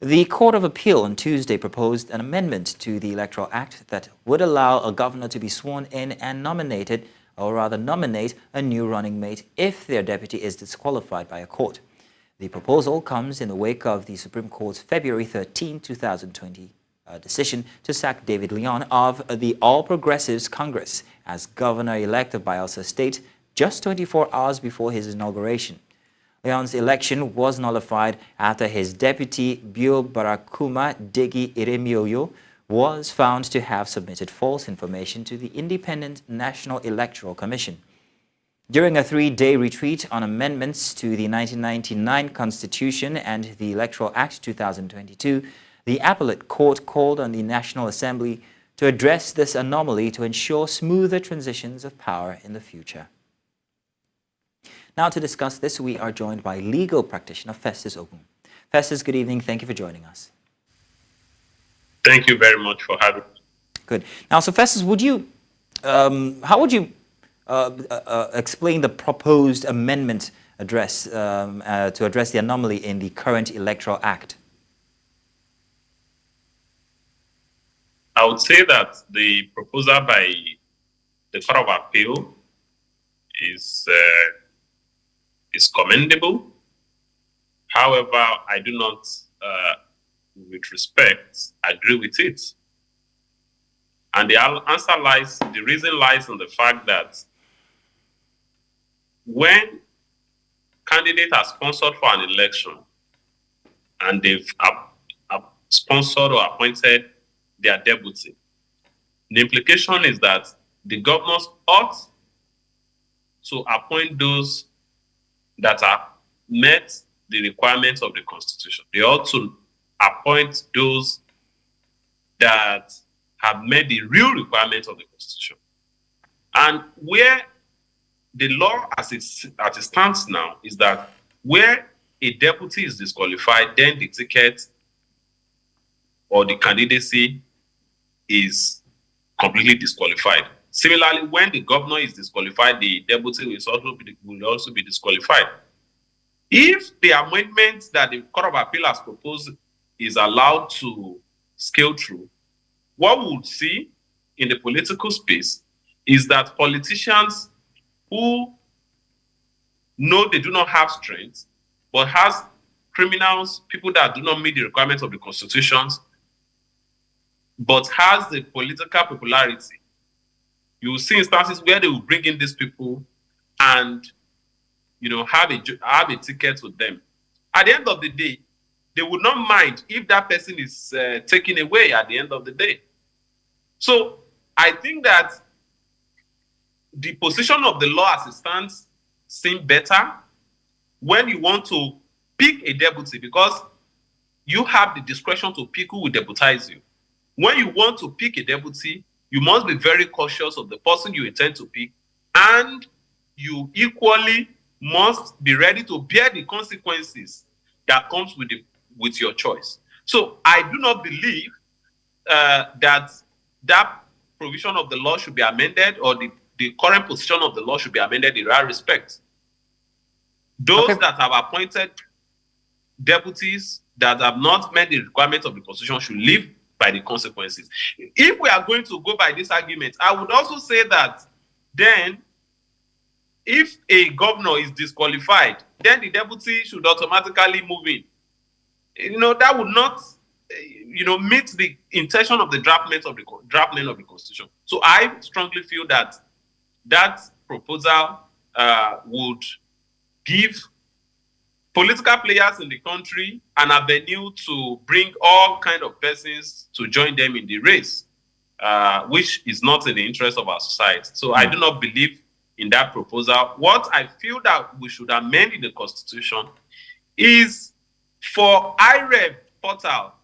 The Court of Appeal on Tuesday proposed an amendment to the Electoral Act that would allow a governor to be sworn in and nominated, or rather nominate, a new running mate if their deputy is disqualified by a court. The proposal comes in the wake of the Supreme Court's February 13, 2020 decision to sack David Lyon of the All Progressives Congress as governor-elect of Bayelsa State just 24 hours before his inauguration. Lyon's election was nullified after his deputy, Barakuma Degi-Eremienyo, was found to have submitted false information to the Independent National Electoral Commission. During a 3-day retreat on amendments to the 1999 Constitution and the Electoral Act 2022, the Appellate Court called on the National Assembly to address this anomaly to ensure smoother transitions of power in the future. Now to discuss this, we are joined by Legal Practitioner Festus Ogun. Festus, good evening. Thank you for joining us. Thank you very much for having me. Good. Now, so Festus, how would you explain the proposed amendment to address the anomaly in the current Electoral Act? I would say that the proposal by the Court of Appeal is commendable. However, I do not, with respect, agree with it. And the reason lies in the fact that when candidates are sponsored for an election and they've sponsored or appointed their deputy, the implication is that the governors ought to appoint those that have met the requirements of the Constitution. They ought to appoint those that have met the real requirements of the Constitution. And where the law as it stands now is that where a deputy is disqualified, then the ticket or the candidacy is completely disqualified. Similarly, when the governor is disqualified, the deputy will also be disqualified. If the amendment that the Court of Appeal has proposed is allowed to scale through, what we would see in the political space is that politicians who know they do not have strength, but has criminals, people that do not meet the requirements of the constitutions, but has the political popularity, you will see instances where they will bring in these people and have a ticket with them. At the end of the day, they would not mind if that person is taken away at the end of the day. So I think that the position of the law as it stands seems better when you want to pick a deputy, because you have the discretion to pick who will deputize you. When you want to pick a deputy, you must be very cautious of the person you intend to pick, and you equally must be ready to bear the consequences that comes with your choice. So I do not believe that provision of the law should be amended, or the current position of the law should be amended in that respect. Those that have appointed deputies that have not met the requirements of the Constitution should live by the consequences. If we are going to go by this argument, I would also say that then if a governor is disqualified, then the deputy should automatically move in. That would not meet the intention of the draftment of the Constitution. So I strongly feel that proposal would give political players in the country an avenue to bring all kinds of persons to join them in the race, which is not in the interest of our society. So I do not believe in that proposal. What I feel that we should amend in the Constitution is for IREV portal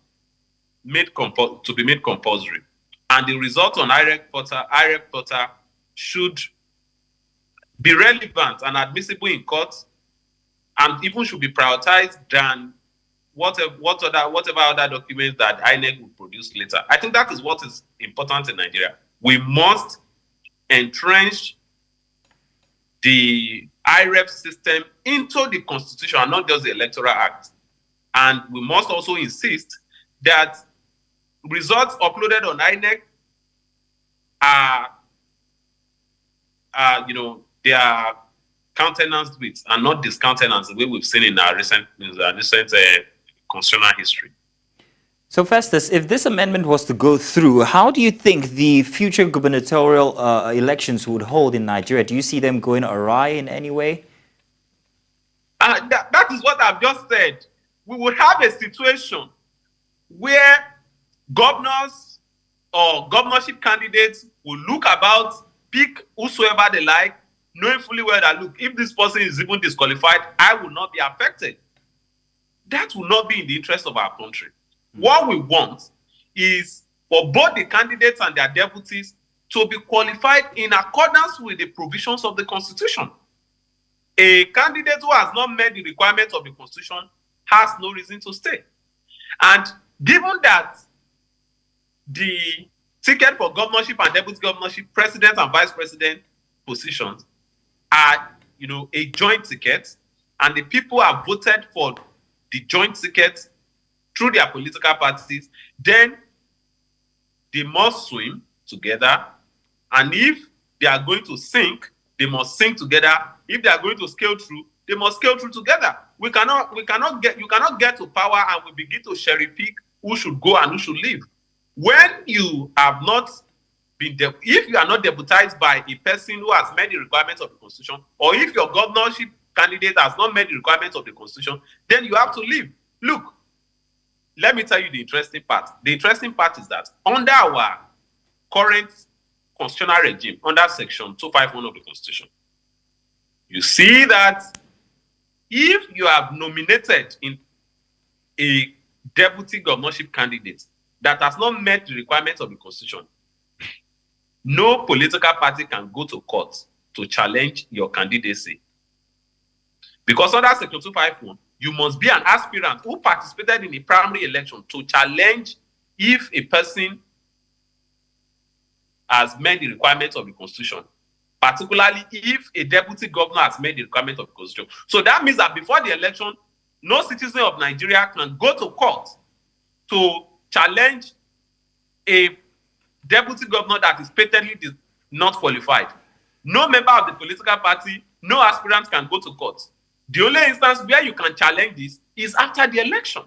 to be made compulsory, and the result on IREV portal should be relevant and admissible in court, and even should be prioritized than whatever other documents that INEC will produce later. I think that is what is important in Nigeria. We must entrench the IREV system into the Constitution and not just the Electoral Act. And we must also insist that results uploaded on INEC they are countenanced with and not discountenanced, the way we've seen in our recent constitutional history. So, Festus, if this amendment was to go through, how do you think the future gubernatorial elections would hold in Nigeria? Do you see them going awry in any way? That is what I've just said. We would have a situation where governors or governorship candidates will look about, pick whosoever they like, knowing fully well that, look, if this person is even disqualified, I will not be affected. That will not be in the interest of our country. What we want is for both the candidates and their deputies to be qualified in accordance with the provisions of the Constitution. A candidate who has not met the requirements of the Constitution has no reason to stay. And given that the ticket for governorship and deputy governorship, president and vice president positions are, a joint ticket, and the people have voted for the joint ticket through their political parties, then they must swim together. And if they are going to sink, they must sink together. If they are going to scale through, they must scale through together. You cannot get to power and we begin to cherry pick who should go and who should leave. When you have not been, if you are not deputized by a person who has met the requirements of the Constitution, or if your governorship candidate has not met the requirements of the Constitution, then you have to leave. Look, let me tell you the interesting part. The interesting part is that under our current constitutional regime, under Section 251 of the Constitution, you see that if you have nominated in a deputy governorship candidate that has not met the requirements of the Constitution, no political party can go to court to challenge your candidacy. Because under Section 251, you must be an aspirant who participated in a primary election to challenge if a person has met the requirements of the Constitution, particularly if a deputy governor has met the requirements of the Constitution. So that means that before the election, no citizen of Nigeria can go to court to challenge a deputy governor that is patently not qualified. No member of the political party, no aspirant can go to court. The only instance where you can challenge this is after the election.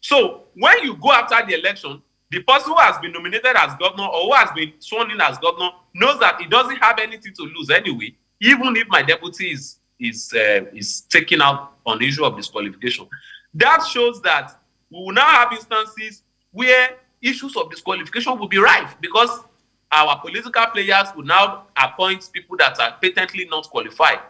So when you go after the election, the person who has been nominated as governor or who has been sworn in as governor knows that he doesn't have anything to lose anyway, even if my deputy is taken out on the issue of disqualification. That shows that we will now have instances where issues of disqualification will be rife because our political players will now appoint people that are patently not qualified,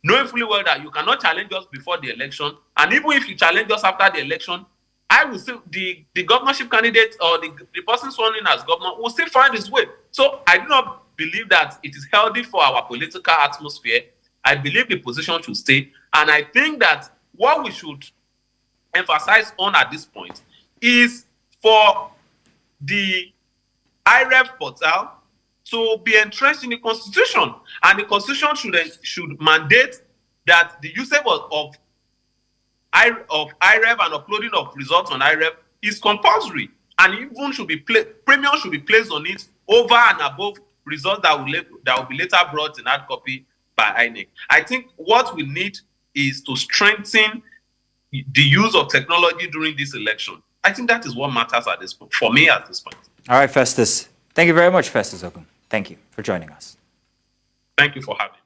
knowing fully well that you cannot challenge us before the election. And even if you challenge us after the election, I will still, the governorship candidate or the person sworn in as governor will still find his way. So I do not believe that it is healthy for our political atmosphere. I believe the position should stay. And I think that what we should emphasize on at this point is for the IREF portal to be entrenched in the Constitution. And the Constitution should mandate that the usage of IREF and uploading of results on IREF is compulsory, and even premium should be placed on it over and above results that will be later brought in hard copy by INEC. I think what we need is to strengthen the use of technology during this election. I think that is what matters at this point, for me at this point. All right, Festus. Thank you very much, Festus Ogun. Thank you for joining us. Thank you for having me.